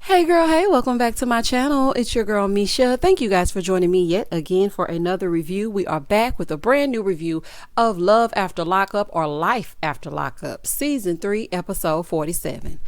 Hey girl, hey, welcome back to my channel. It's your girl Misha. Thank you guys for joining me yet again for another review. We are back with a brand new review of Love After Lockup or Life After Lockup, Season 3, Episode 47.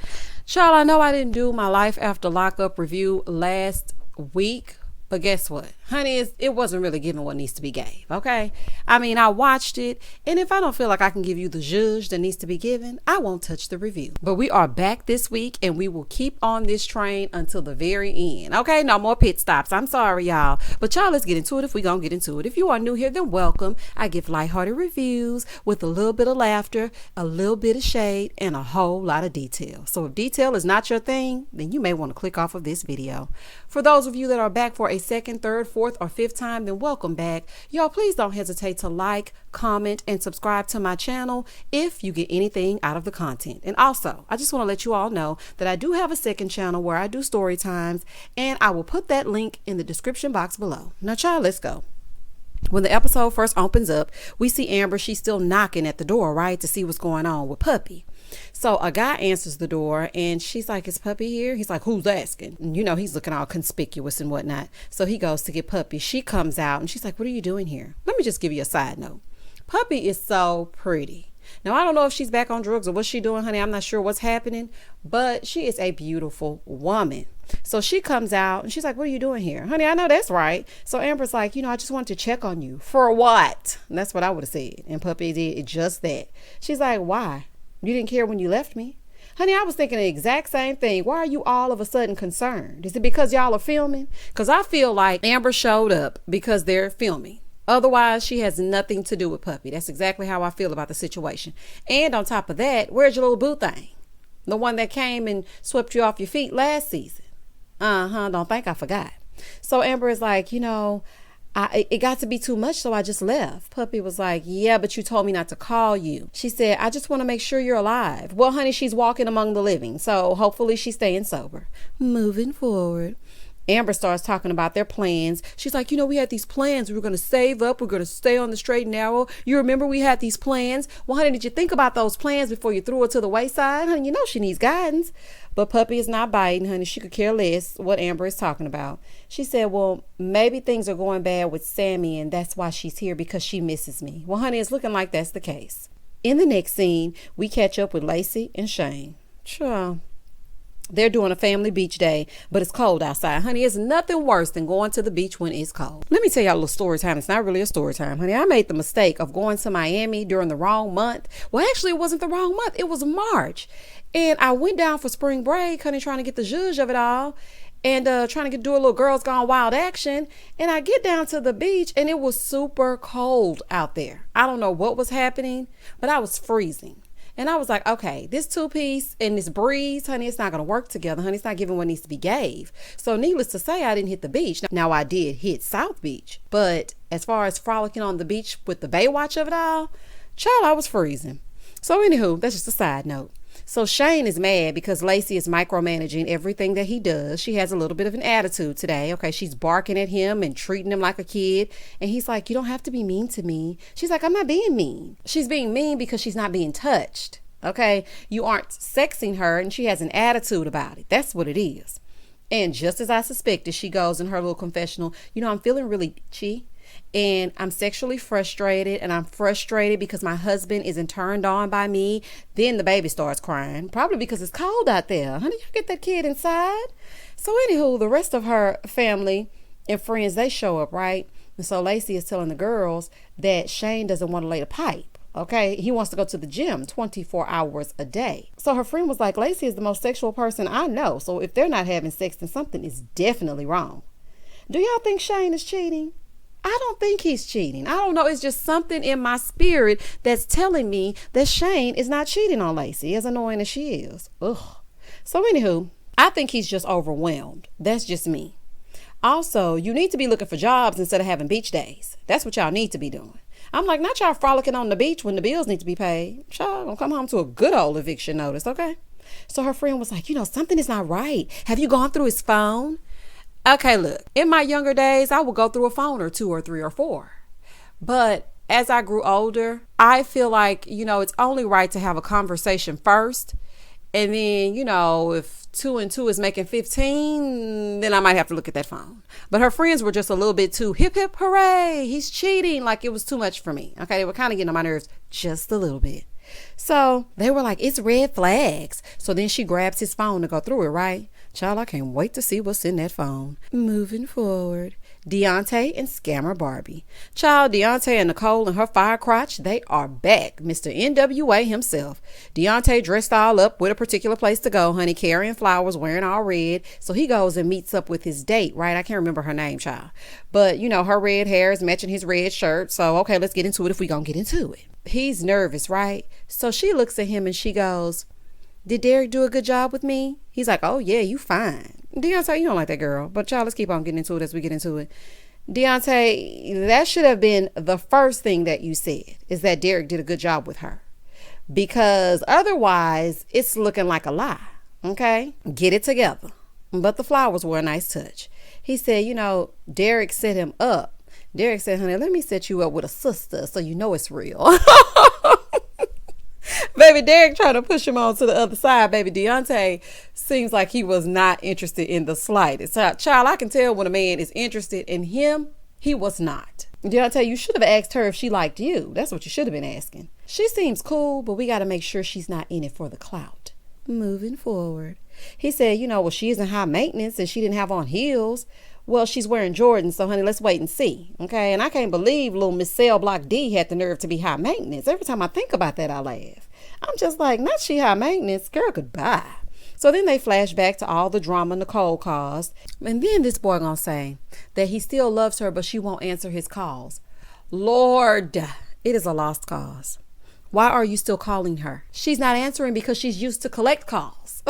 Child, I know I didn't do my Life After Lockup review last week, but guess what? Honey, it wasn't really giving what needs to be gave, okay? I mean, I watched it, and if I don't feel like I can give you the zhuzh that needs to be given, I won't touch the review. But we are back this week, and we will keep on this train until the very end, okay? No more pit stops. I'm sorry, y'all. But y'all, let's get into it if we gonna get into it. If you are new here, then welcome. I give lighthearted reviews with a little bit of laughter, a little bit of shade, and a whole lot of detail. So if detail is not your thing, then you may want to click off of this video. For those of you that are back for a second, third, fourth, or fifth time, then welcome back. Y'all, please don't hesitate to like, comment, and subscribe to my channel if you get anything out of the content. And also, I just want to let you all know that I do have a second channel where I do story times, and I will put that link in the description box below. Now, child, let's go. When the episode first opens up, we see Amber. She's still knocking at the door, right, to see what's going on with Puppy. So a guy answers the door and she's like, "Is Puppy here?" He's like, "Who's asking?" And you know, he's looking all conspicuous and whatnot. So he goes to get Puppy. She comes out and she's like, "What are you doing here?" Let me just give you a side note. Puppy is so pretty. Now, I don't know if she's back on drugs or what's she doing, honey. I'm not sure what's happening, but she is a beautiful woman. So she comes out and she's like, "What are you doing here?" "Honey, I know that's right." So Amber's like, "I just wanted to check on you." "For what?" And that's what I would have said. And Puppy did just that. She's like, "Why? You didn't care when you left me?" "Honey, I was thinking the exact same thing. Why are you all of a sudden concerned? Is it because y'all are filming?" Because I feel like Amber showed up because they're filming. Otherwise, she has nothing to do with Puppy. That's exactly how I feel about the situation. And on top of that, where's your little boo thing? The one that came and swept you off your feet last season. Don't think I forgot. So Amber is like, it got to be too much, so I just left. Puppy was like, "Yeah, but you told me not to call you." She said, "I just want to make sure you're alive." Well, honey, she's walking among the living, so hopefully she's staying sober. Moving forward, Amber starts talking about their plans. She's like, "We had these plans. We were going to save up. We're going to stay on the straight and narrow. You remember we had these plans?" "Well, honey, did you think about those plans before you threw her to the wayside?" Honey, you know she needs guidance. But Puppy is not biting, honey. She could care less what Amber is talking about. She said, "Well, maybe things are going bad with Sammy, and that's why she's here, because she misses me." Well, honey, it's looking like that's the case. In the next scene, we catch up with Lacey and Shane. Sure. They're doing a family beach day, but it's cold outside. Honey, it's nothing worse than going to the beach when it's cold. Let me tell y'all a little story time. It's not really a story time, honey. I made the mistake of going to Miami during the wrong month. Well, actually, it wasn't the wrong month. It was March. And I went down for spring break, honey, trying to get the zhuzh of it all. And trying to do a little Girls Gone Wild action. And I get down to the beach and it was super cold out there. I don't know what was happening, but I was freezing. And I was like, okay, this two-piece and this breeze, honey, it's not going to work together, honey. It's not giving what needs to be gave. So needless to say, I didn't hit the beach. Now, I did hit South Beach. But as far as frolicking on the beach with the Baywatch of it all, child, I was freezing. So anywho, that's just a side note. So Shane is mad because Lacey is micromanaging everything that he does. She has a little bit of an attitude today. Okay, she's barking at him and treating him like a kid. And he's like, "You don't have to be mean to me." She's like, "I'm not being mean." She's being mean because she's not being touched. Okay, you aren't sexing her and she has an attitude about it. That's what it is. And just as I suspected, she goes in her little confessional, "I'm feeling really itchy. And I'm sexually frustrated, and I'm frustrated because my husband isn't turned on by me." Then the baby starts crying, probably because it's cold out there. Honey, you get that kid inside. So anywho, the rest of her family and friends, they show up, right? And so Lacey is telling the girls that Shane doesn't want to lay the pipe. Okay, he wants to go to the gym 24 hours a day. So her friend was like, "Lacey is the most sexual person I know. So if they're not having sex, then something is definitely wrong." Do y'all think Shane is cheating? I don't think he's cheating. I don't know. It's just something in my spirit that's telling me that Shane is not cheating on Lacey, as annoying as she is. Ugh. So anywho, I think he's just overwhelmed. That's just me. Also, you need to be looking for jobs instead of having beach days. That's what y'all need to be doing. I'm like, not y'all frolicking on the beach when the bills need to be paid. Y'all gonna come home to a good old eviction notice, okay? So her friend was like, "Something is not right. Have you gone through his phone?" Okay, look, in my younger days, I would go through a phone or two or three or four. But as I grew older, I feel like, it's only right to have a conversation first And then, if 2 and 2 is making 15, then I might have to look at that phone. But her friends were just a little bit too hip, hip, hooray, he's cheating. Like, it was too much for me. Okay, they were kind of getting on my nerves just a little bit. So they were like, it's red flags. So then she grabs his phone to go through it, right? Child, I can't wait to see what's in that phone. Moving forward. Deontay and Scammer Barbie. Child, Deontay and Nicole and her fire crotch, they are back. Mr. NWA himself. Deontay dressed all up with a particular place to go, honey, carrying flowers, wearing all red. So he goes and meets up with his date, right? I can't remember her name, child. But, her red hair is matching his red shirt. So, okay, let's get into it if we gonna get into it. He's nervous, right? So she looks at him and she goes, did Derek do a good job with me? He's like, oh, yeah, you fine. Deontay, you don't like that girl. But child, let's keep on getting into it as we get into it. Deontay, that should have been the first thing that you said, is that Derek did a good job with her. Because otherwise, it's looking like a lie. Okay? Get it together. But the flowers were a nice touch. He said, Derek set him up. Derek said, honey, let me set you up with a sister so you know it's real. Baby Derek trying to push him on to the other side. Baby Deontay seems like he was not interested in the slightest. Child, I can tell when a man is interested in him. He was not. Deontay, you should have asked her if she liked you. That's what you should have been asking. She seems cool, but we got to make sure she's not in it for the clout. Moving forward. He said, well, she isn't high maintenance and she didn't have on heels. Well, she's wearing Jordans, so honey, let's wait and see. Okay, and I can't believe little Miss Cell Block D had the nerve to be high maintenance. Every time I think about that, I laugh. I'm just like, not she high maintenance, girl, goodbye. So then they flash back to all the drama Nicole caused. And then this boy gonna say that he still loves her, but she won't answer his calls. Lord, it is a lost cause. Why are you still calling her? She's not answering because she's used to collect calls.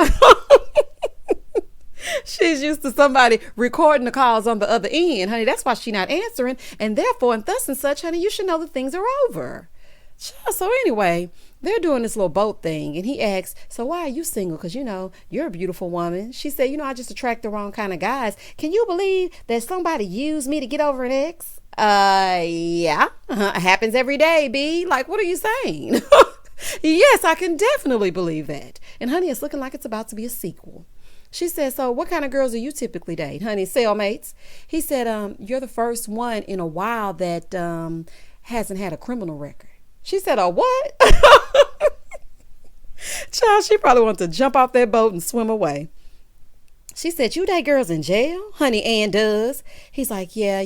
She's used to somebody recording the calls on the other end, honey. That's why she's not answering. And therefore, and thus and such, honey, you should know that things are over. So anyway, they're doing this little boat thing. And he asks, so why are you single? Because, you're a beautiful woman. She said, I just attract the wrong kind of guys. Can you believe that somebody used me to get over an ex? Yeah. Happens every day, B. Like, what are you saying? Yes, I can definitely believe that. And honey, it's looking like it's about to be a sequel. She said, so what kind of girls do you typically date? Honey, cellmates. He said, you're the first one in a while that hasn't had a criminal record. She said, a what? Child, she probably wanted to jump off that boat and swim away. She said, you date girls in jail? Honey, Ann does. He's like, yeah,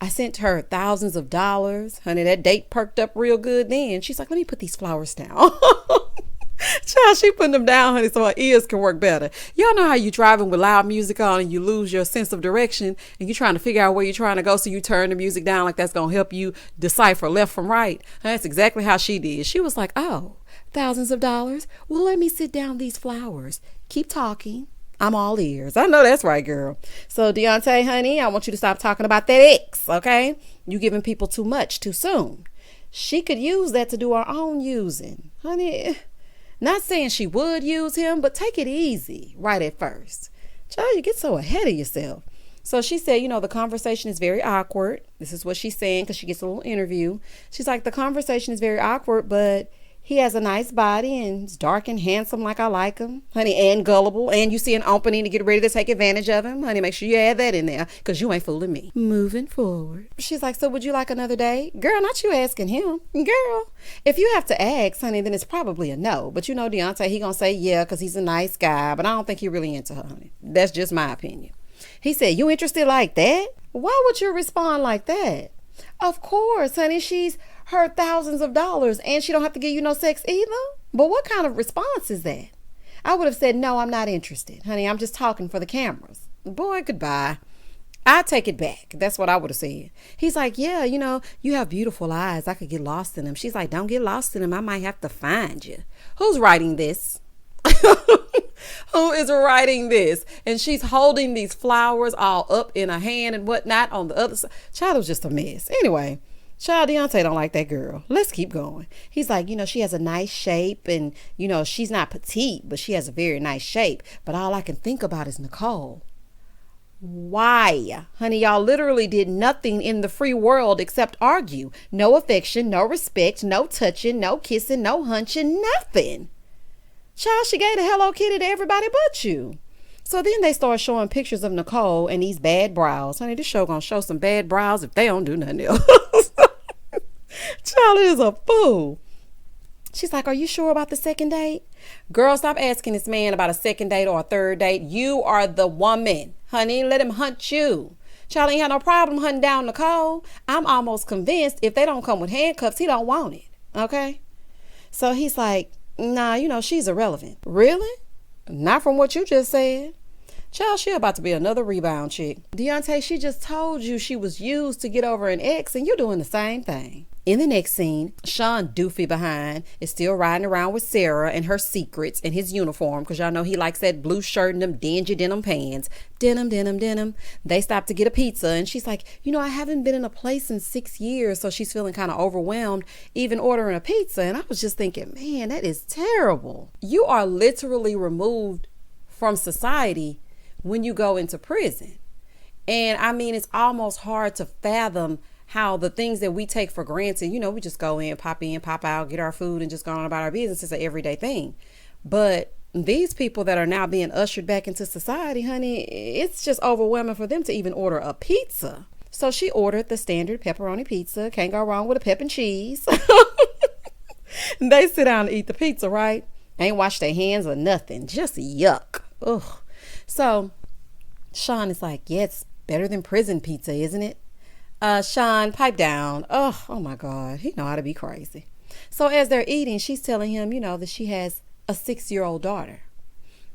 I sent her thousands of dollars. Honey, that date perked up real good then. She's like, let me put these flowers down. Child, she putting them down, honey, so her ears can work better. Y'all know how you driving with loud music on and you lose your sense of direction and you're trying to figure out where you're trying to go, so you turn the music down like that's going to help you decipher left from right. And that's exactly how she did. She was like, oh, thousands of dollars? Well, let me sit down these flowers. Keep talking. I'm all ears. I know that's right, girl. So Deontay, honey, I want you to stop talking about that ex, okay? You giving people too much too soon. She could use that to do her own using. Honey, not saying she would use him, but take it easy right at first. Child, you get so ahead of yourself. So she said, the conversation is very awkward. This is what she's saying because she gets a little interview. She's like, the conversation is very awkward, but he has a nice body and he's dark and handsome like I like him, honey, and gullible. And you see an opening to get ready to take advantage of him. Honey, make sure you add that in there because you ain't fooling me. Moving forward. She's like, so would you like another date? Girl, not you asking him. Girl, if you have to ask, honey, then it's probably a no. But Deontay, he gonna say yeah because he's a nice guy, but I don't think he really into her, honey. That's just my opinion. He said, you interested like that? Why would you respond like that? Of course, honey, she's her thousands of dollars and she don't have to give you no sex either. But what kind of response is that? I would have said, no, I'm not interested. Honey, I'm just talking for the cameras. Boy, goodbye. I take it back. That's what I would have said. He's like, yeah, you have beautiful eyes. I could get lost in them. She's like, don't get lost in them. I might have to find you. Who's writing this? Who is writing this? And she's holding these flowers all up in her hand and whatnot on the other side. Child, it was just a mess. Anyway, child, Deontay don't like that girl. Let's keep going. He's like, she has a nice shape and, she's not petite, but she has a very nice shape. But all I can think about is Nicole. Why? Honey, y'all literally did nothing in the free world except argue. No affection, no respect, no touching, no kissing, no hunching, nothing. Child, she gave the Hello Kitty to everybody but you. So then they start showing pictures of Nicole and these bad brows. Honey, this show gonna show some bad brows if they don't do nothing else. Child is a fool. She's like, are you sure about the second date? Girl, stop asking this man about a second date or a third date. You are the woman. Honey, let him hunt you. Child ain't had no problem hunting down Nicole. I'm almost convinced if they don't come with handcuffs, he don't want it. Okay? So he's like, nah, she's irrelevant. Really? Not from what you just said. Child, she about to be another rebound chick. Deontay, she just told you she was used to get over an ex, and you're doing the same thing. In the next scene, Sean doofy behind is still riding around with Sarah and her secrets in his uniform, because y'all know he likes that blue shirt and them dingy denim pants. Denim, denim, denim. They stop to get a pizza, and she's like, I haven't been in a place in 6 years, so she's feeling kind of overwhelmed even ordering a pizza. And I was just thinking, man, that is terrible. You are literally removed from society when you go into prison. And I mean, it's almost hard to fathom how the things that we take for granted, we just go in, pop out, get our food and just go on about our business. It's an everyday thing. But these people that are now being ushered back into society, honey, it's just overwhelming for them to even order a pizza. So she ordered the standard pepperoni pizza. Can't go wrong with a pep and cheese. They sit down to eat the pizza, right? Ain't washed their hands or nothing. Just yuck. Ugh. So Sean is like, yeah, it's better than prison pizza, isn't it? Sean, pipe down. Oh my God. He know how to be crazy. So as they're eating, she's telling him, that she has a 6-year-old daughter.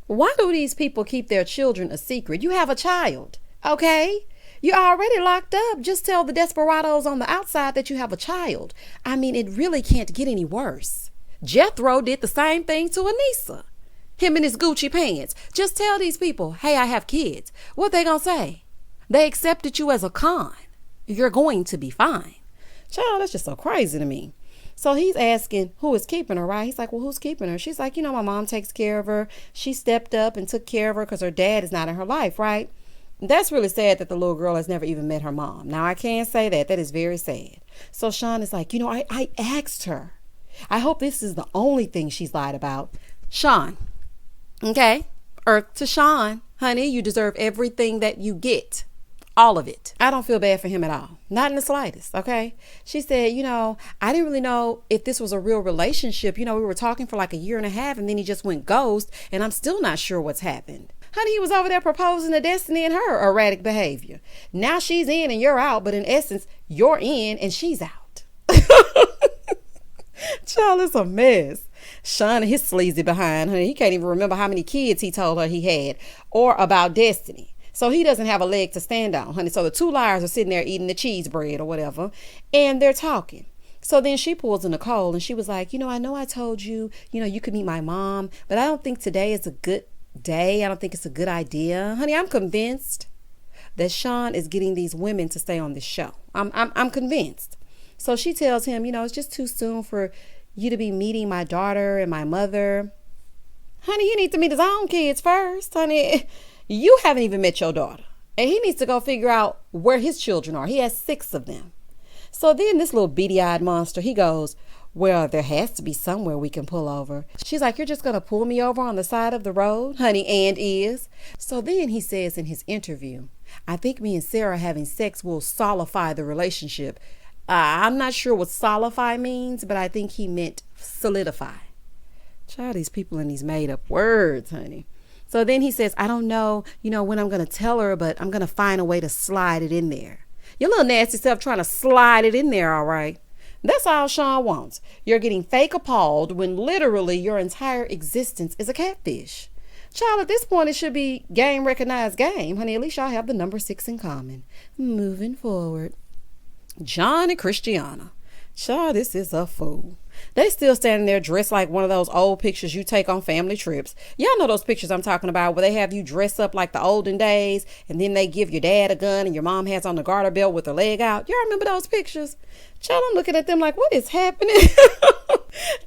Why do these people keep their children a secret? You have a child, okay? You're already locked up. Just tell the desperados on the outside that you have a child. I mean, it really can't get any worse. Jethro did the same thing to Anissa. Him in his Gucci pants. Just tell these people, hey, I have kids. What they gonna say? They accepted you as a con. You're going to be fine. Child, that's just so crazy to me. So he's asking who is keeping her, right? He's like, well, who's keeping her? She's like, my mom takes care of her. She stepped up and took care of her because her dad is not in her life, right? That's really sad that the little girl has never even met her mom. Now, I can't say that. That is very sad. So Sean is like, I asked her. I hope this is the only thing she's lied about. Sean, okay? Or to Sean, honey, you deserve everything that you get. All of it. I don't feel bad for him at all. Not in the slightest, okay? She said, I didn't really know if this was a real relationship. We were talking for like a year and a half and then he just went ghost and I'm still not sure what's happened. Honey, he was over there proposing to Destiny and her erratic behavior. Now she's in and you're out, but in essence, you're in and she's out. Child, it's a mess. Sean and his sleazy behind, honey, he can't even remember how many kids he told her he had or about Destiny. So he doesn't have a leg to stand on, honey. So the two liars are sitting there eating the cheese bread or whatever, and they're talking. So then she pulls a Nicole and she was like, I know I told you, you could meet my mom, but I don't think today is a good day. I don't think it's a good idea. Honey, I'm convinced that Sean is getting these women to stay on this show. I'm convinced. So she tells him, it's just too soon for you to be meeting my daughter and my mother. Honey, he needs to meet his own kids first, honey. You haven't even met your daughter. And he needs to go figure out where his children are. He has 6 of them. So then this little beady-eyed monster, he goes, well, there has to be somewhere we can pull over. She's like, you're just going to pull me over on the side of the road? Honey, and is. So then he says in his interview, I think me and Sarah having sex will solidify the relationship. I'm not sure what solidify means, but I think he meant solidify. Child, these people in these made up words, honey. So then he says, I don't know, when I'm going to tell her, but I'm going to find a way to slide it in there. Your little nasty self trying to slide it in there, all right? That's all Sean wants. You're getting fake appalled when literally your entire existence is a catfish. Child, at this point, it should be game recognized game. Honey, at least y'all have the number 6 in common. Moving forward. John and Christiana. Child, this is a fool. They still standing there dressed like one of those old pictures you take on family trips. Y'all know those pictures I'm talking about where they have you dress up like the olden days and then they give your dad a gun and your mom has on the garter belt with her leg out. Y'all remember those pictures? Child, I'm looking at them like, what is happening?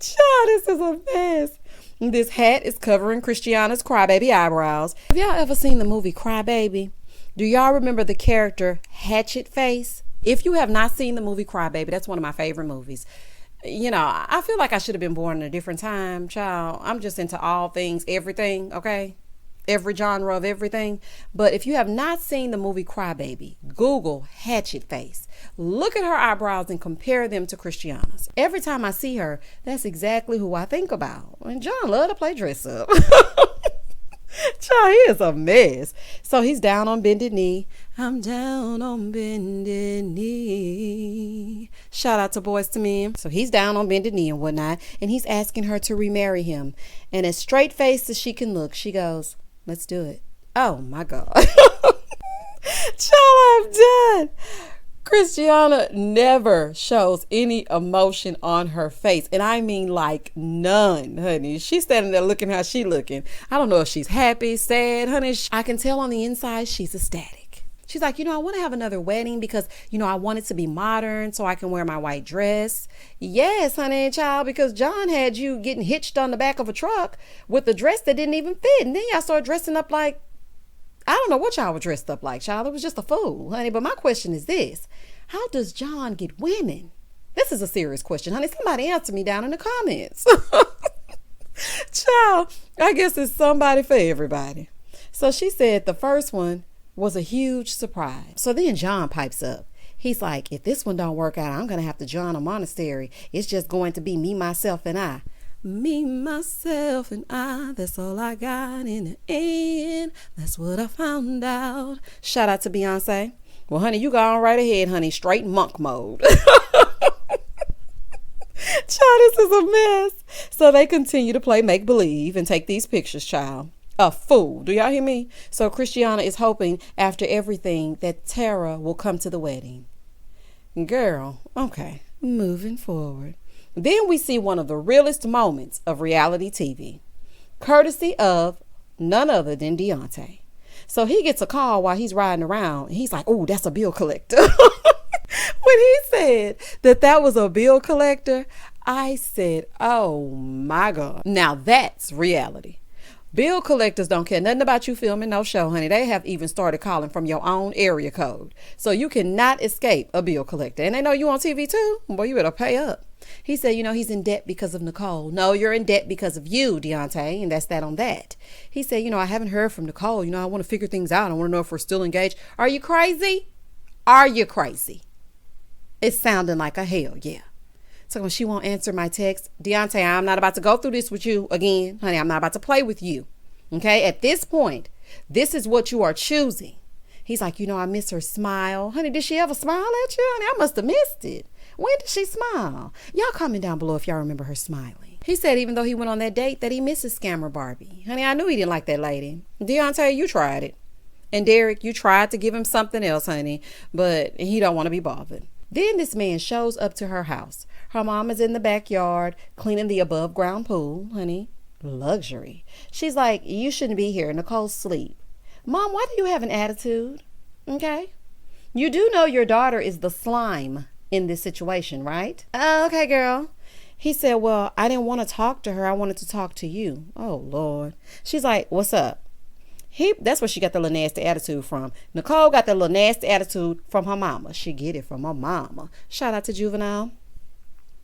Child, this is a mess. This hat is covering Christiana's crybaby eyebrows. Have y'all ever seen the movie Crybaby? Do y'all remember the character Hatchet Face? If you have not seen the movie Crybaby, that's one of my favorite movies. I feel like I should have been born in a different time, child. I'm just into all things, everything, okay? Every genre of everything. But if you have not seen the movie Crybaby, Google Hatchet Face. Look at her eyebrows and compare them to Christiana's. Every time I see her, that's exactly who I think about. And John loved to play dress up. Child, he is a mess. So he's down on bended knee. I'm down on bended knee. Shout out to Boys to Men. So he's down on bended knee and whatnot. And he's asking her to remarry him. And as straight faced as she can look, she goes, let's do it. Oh my God. Child, I'm done. Christiana never shows any emotion on her face. And I mean like none, honey. She's standing there looking how she looking. I don't know if she's happy, sad, honey. I can tell on the inside she's ecstatic. She's like, I want to have another wedding because, I want it to be modern so I can wear my white dress. Yes, honey, child, because John had you getting hitched on the back of a truck with a dress that didn't even fit. And then y'all started dressing up like, I don't know what y'all were dressed up like, child. It was just a fool, honey. But my question is this. How does John get women? This is a serious question, honey. Somebody answer me down in the comments. Child, I guess it's somebody for everybody. So she said the first one was a huge surprise. So then John pipes up. He's like, if this one don't work out, I'm going to have to join a monastery. It's just going to be me, myself, and I. Me, myself, and I, that's all I got in the end. That's what I found out. Shout out to Beyonce. Well, honey, you go on right ahead, honey. Straight monk mode. Child, this is a mess. So they continue to play make-believe and take these pictures, child. A fool. Do y'all hear me? So Christiana is hoping after everything that Tara will come to the wedding. Girl, okay, moving forward. Then we see one of the realest moments of reality TV, courtesy of none other than Deontay. So he gets a call while he's riding around. And he's like, oh, that's a bill collector. When he said that was a bill collector, I said, oh my God. Now that's reality. Bill collectors don't care nothing about you filming no show, honey. They have even started calling from your own area code. So you cannot escape a bill collector. And they know you on TV too. Boy, you better pay up. He said, he's in debt because of Nicole. No, you're in debt because of you, Deontay. And that's that on that. He said, I haven't heard from Nicole. I want to figure things out. I want to know if we're still engaged. Are you crazy? Are you crazy? It's sounding like a hell yeah. So when she won't answer my text, Deontay, I'm not about to go through this with you again. Honey, I'm not about to play with you. Okay, at this point, this is what you are choosing. He's like, I miss her smile. Honey, did she ever smile at you? Honey, I must have missed it. When did she smile? Y'all comment down below if y'all remember her smiling. He said even though he went on that date that he misses Scammer Barbie. Honey, I knew he didn't like that lady. Deontay, you tried it. And Derek, you tried to give him something else, honey, but he don't want to be bothered. Then this man shows up to her house. Her mom is in the backyard cleaning the above ground pool, honey. Luxury. She's like, you shouldn't be here. Nicole's asleep. Mom, why do you have an attitude? Okay. You do know your daughter is the slime in this situation, right? Okay, girl. He said, well, I didn't want to talk to her. I wanted to talk to you. Oh, Lord. She's like, what's up? That's where she got the little nasty attitude from. Nicole got the little nasty attitude from her mama. She get it from her mama. Shout out to Juvenile.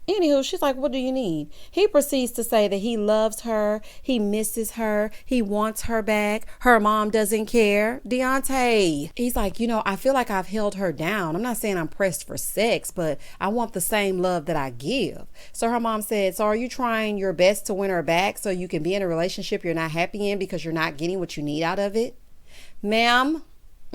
Anywho, she's like, what do you need? He proceeds to say that he loves her. He misses her. He wants her back. Her mom doesn't care. Deontay. He's like, I feel like I've held her down. I'm not saying I'm pressed for sex, but I want the same love that I give. So her mom said, so are you trying your best to win her back so you can be in a relationship you're not happy in because you're not getting what you need out of it? Ma'am.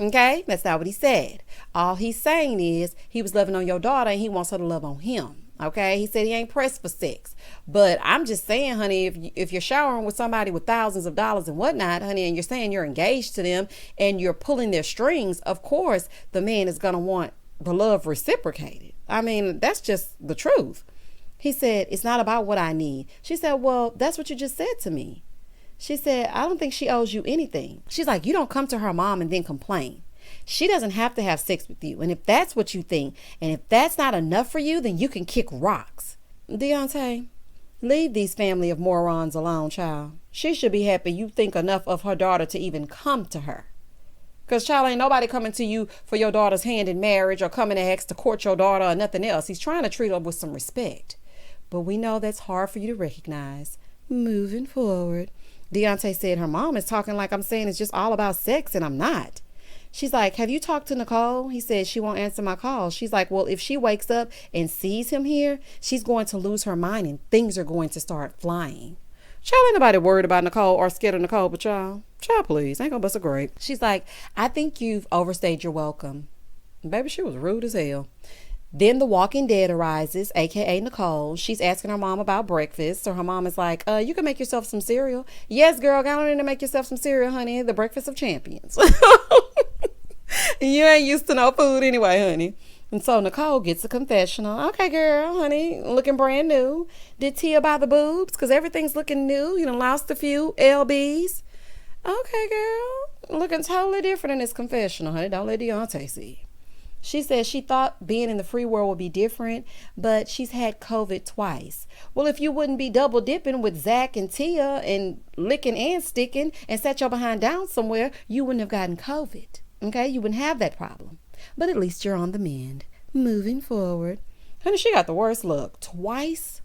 Okay, that's not what he said. All he's saying is he was loving on your daughter and he wants her to love on him. Okay, he said he ain't pressed for sex. But I'm just saying, honey, if you're showering with somebody with thousands of dollars and whatnot, honey, and you're saying you're engaged to them and you're pulling their strings, of course, the man is going to want the love reciprocated. I mean, that's just the truth. He said, it's not about what I need. She said, well, that's what you just said to me. She said, I don't think she owes you anything. She's like, you don't come to her mom and then complain. She doesn't have to have sex with you. And if that's what you think, and if that's not enough for you, then you can kick rocks. Deontay, leave these family of morons alone, child. She should be happy you think enough of her daughter to even come to her. Because, child, ain't nobody coming to you for your daughter's hand in marriage or coming to ask to court your daughter or nothing else. He's trying to treat her with some respect. but we know that's hard for you to recognize. Moving forward. Deontay said her mom is talking like I'm saying it's just all about sex, and I'm not. She's like, have you talked to Nicole? He said she won't answer my calls. She's like, well, if she wakes up and sees him here, she's going to lose her mind and things are going to start flying. Child, ain't nobody worried about Nicole or scared of Nicole, but child, please, ain't gonna bust a grape. She's like, I think you've overstayed your welcome. Baby, she was rude as hell. Then the Walking Dead arises, aka Nicole. She's asking her mom about breakfast. So her mom is like, you can make yourself some cereal. Yes, girl, go on in and make yourself some cereal, honey. The breakfast of champions. You ain't used to no food anyway, honey. And so Nicole gets a confessional. Okay, girl, honey, looking brand new. Did Tia buy the boobs? Because everything's looking new. You done lost a few LBs. Okay, girl, looking totally different in this confessional, honey. Don't let Deontay see. She says she thought being in the free world would be different, but she's had COVID twice. Well, if you wouldn't be double dipping with Zach and Tia and licking and sticking and sat your behind down somewhere, you wouldn't have gotten COVID. Okay, you wouldn't have that problem. But at least you're on the mend. Moving forward. Honey, she got the worst luck. Twice?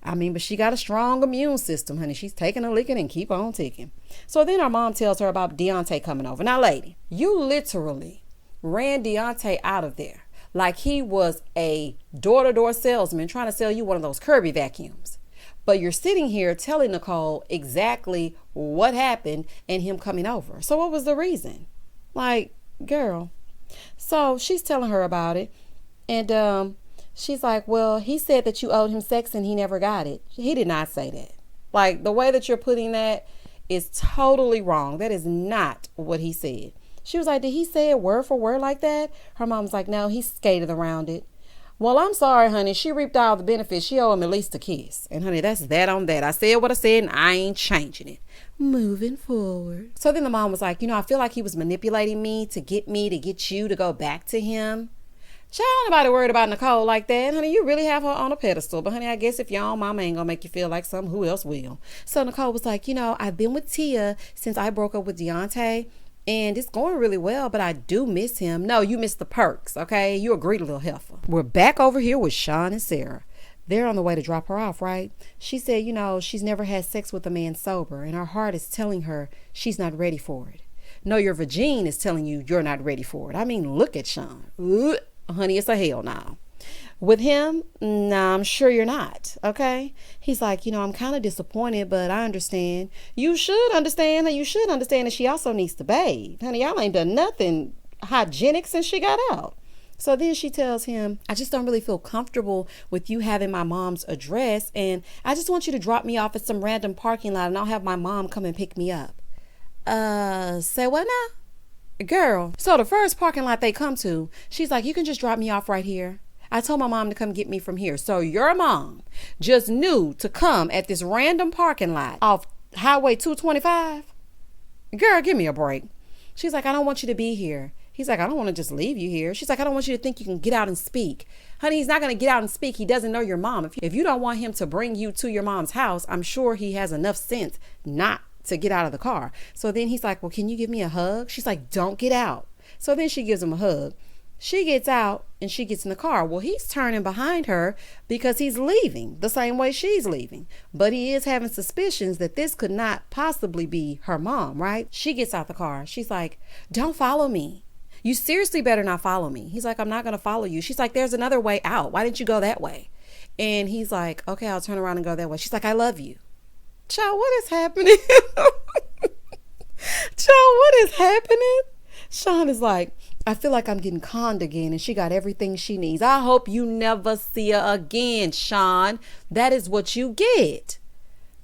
I mean, but she got a strong immune system, honey. She's taking a licking and keep on ticking. So then her mom tells her about Deontay coming over. Now, lady, you literally ran Deontay out of there like he was a door-to-door salesman trying to sell you one of those Kirby vacuums. But you're sitting here telling Nicole exactly what happened and him coming over. So what was the reason? Like, girl. So she's telling her about it. And she's like, well, he said that you owed him sex and he never got it. He did not say that. Like, the way that you're putting that is totally wrong. That is not what he said. She was like, did he say it word for word like that? Her mom's like, no, he skated around it. Well, I'm sorry, honey. She reaped all the benefits. She owe him at least a kiss. And, honey, that's that on that. I said what I said, and I ain't changing it. Moving forward. So then the mom was like, I feel like he was manipulating me to get you to go back to him. Child, nobody worried about Nicole like that. Honey, you really have her on a pedestal. But, honey, I guess if your own mama ain't going to make you feel like something, who else will? So Nicole was like, I've been with Tia since I broke up with Deontay. And it's going really well, but I do miss him. No, you miss the perks, okay? You a greedy little heifer. We're back over here with Sean and Sarah. They're on the way to drop her off, right? She said, she's never had sex with a man sober, and her heart is telling her she's not ready for it. No, your vagine is telling you you're not ready for it. I mean, look at Sean. Ugh, honey, it's a hell no. With him, nah, I'm sure you're not, okay? He's like, I'm kind of disappointed, but I understand. You should understand that she also needs to bathe. Honey, y'all ain't done nothing hygienic since she got out. So then she tells him, I just don't really feel comfortable with you having my mom's address, and I just want you to drop me off at some random parking lot, and I'll have my mom come and pick me up. Say what now? Girl, so the first parking lot they come to, she's like, you can just drop me off right here. I told my mom to come get me from here. So your mom just knew to come at this random parking lot off Highway 225? Girl, give me a break. She's like, I don't want you to be here. He's like, I don't want to just leave you here. She's like, I don't want you to think you can get out and speak. Honey, he's not going to get out and speak. He doesn't know your mom. If you don't want him to bring you to your mom's house, I'm sure he has enough sense not to get out of the car. So then he's like, well, can you give me a hug? She's like, don't get out. So then she gives him a hug. She gets out and she gets in the car. Well, he's turning behind her because he's leaving the same way she's leaving. But he is having suspicions that this could not possibly be her mom, right? She gets out the car. She's like, don't follow me. You seriously better not follow me. He's like, I'm not going to follow you. She's like, there's another way out. Why didn't you go that way? And he's like, okay, I'll turn around and go that way. She's like, I love you. Child, what is happening? Child, what is happening? Sean is like, I feel like I'm getting conned again, and she got everything she needs. I hope you never see her again, Sean. That is what you get.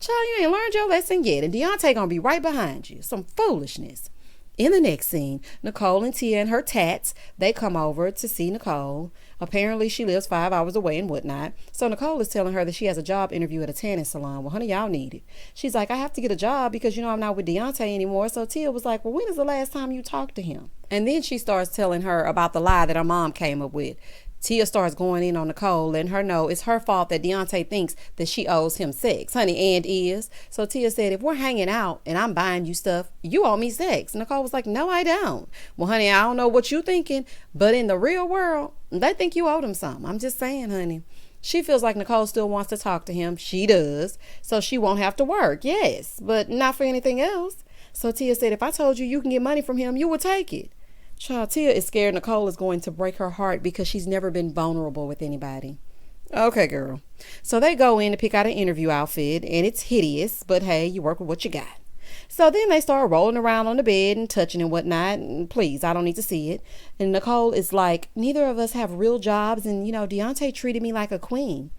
Child, you ain't learned your lesson yet, and Deontay gonna be right behind you. Some foolishness. In the next scene, Nicole and Tia and her tats, they come over to see Nicole. Apparently, she lives 5 hours away and whatnot. So Nicole is telling her that she has a job interview at a tanning salon. Well, honey, y'all need it. She's like, I have to get a job because, I'm not with Deontay anymore. So Tia was like, well, when is the last time you talked to him? And then she starts telling her about the lie that her mom came up with. Tia starts going in on Nicole, letting her know it's her fault that Deontay thinks that she owes him sex, honey, and is. So Tia said, if we're hanging out and I'm buying you stuff, you owe me sex. Nicole was like, no, I don't. Well, honey, I don't know what you thinking, but in the real world, they think you owe them something. I'm just saying, honey. She feels like Nicole still wants to talk to him. She does. So she won't have to work. Yes, but not for anything else. So Tia said, if I told you can get money from him, you would take it. Child, Tia is scared Nicole is going to break her heart because she's never been vulnerable with anybody. Okay, girl. So they go in to pick out an interview outfit, and it's hideous, but hey, you work with what you got. So then they start rolling around on the bed and touching and whatnot. And please, I don't need to see it. And Nicole is like, neither of us have real jobs. And, Deontay treated me like a queen.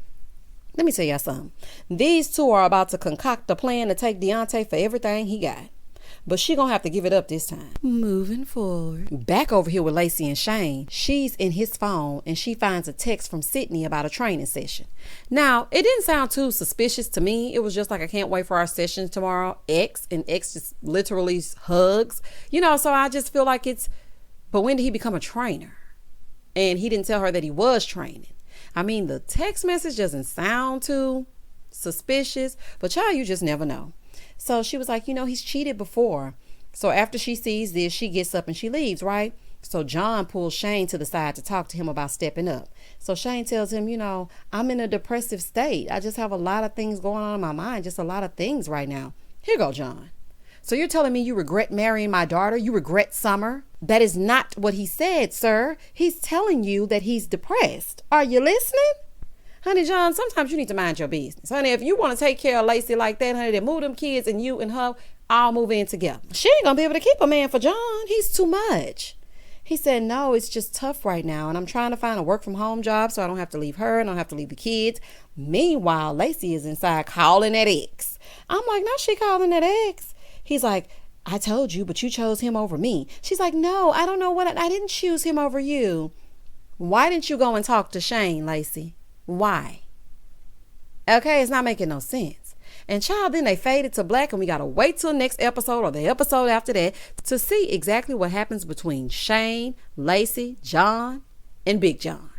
Let me tell y'all something. These two are about to concoct a plan to take Deontay for everything he got. But she gonna have to give it up this time. Moving forward. Back over here with Lacey and Shane. She's in his phone and she finds a text from Sydney about a training session. Now, it didn't sound too suspicious to me. It was just like, I can't wait for our session tomorrow. X just literally hugs. So I just feel like but when did he become a trainer? And he didn't tell her that he was training. I mean, the text message doesn't sound too suspicious, but child, you just never know. So she was like, he's cheated before. So after she sees this, she gets up and she leaves, right? So John pulls Shane to the side to talk to him about stepping up. So Shane tells him, I'm in a depressive state. I just have a lot of things going on in my mind, just a lot of things right now. Here go, John. So you're telling me you regret marrying my daughter? You regret Summer? That is not what he said, sir. He's telling you that he's depressed. Are you listening? Honey, John, sometimes you need to mind your business. Honey, if you want to take care of Lacey like that, honey, then move them kids and you and her all move in together. She ain't going to be able to keep a man for John. He's too much. He said, no, it's just tough right now. And I'm trying to find a work from home job so I don't have to leave her and I don't have to leave the kids. Meanwhile, Lacey is inside calling that ex. I'm like, no, she calling that ex. He's like, I told you, but you chose him over me. She's like, no, I don't know I didn't choose him over you. Why didn't you go and talk to Shane, Lacey? Why? Okay, it's not making no sense. And child, then they faded to black and we got to wait till next episode or the episode after that to see exactly what happens between Shane, Lacey, John, and Big John.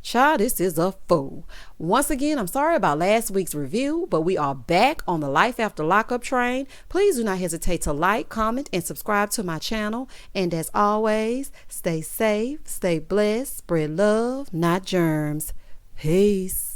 Child, this is a fool. Once again, I'm sorry about last week's review, but we are back on the Life After Lockup train. Please do not hesitate to like, comment, and subscribe to my channel. And as always, stay safe, stay blessed, spread love, not germs. Peace.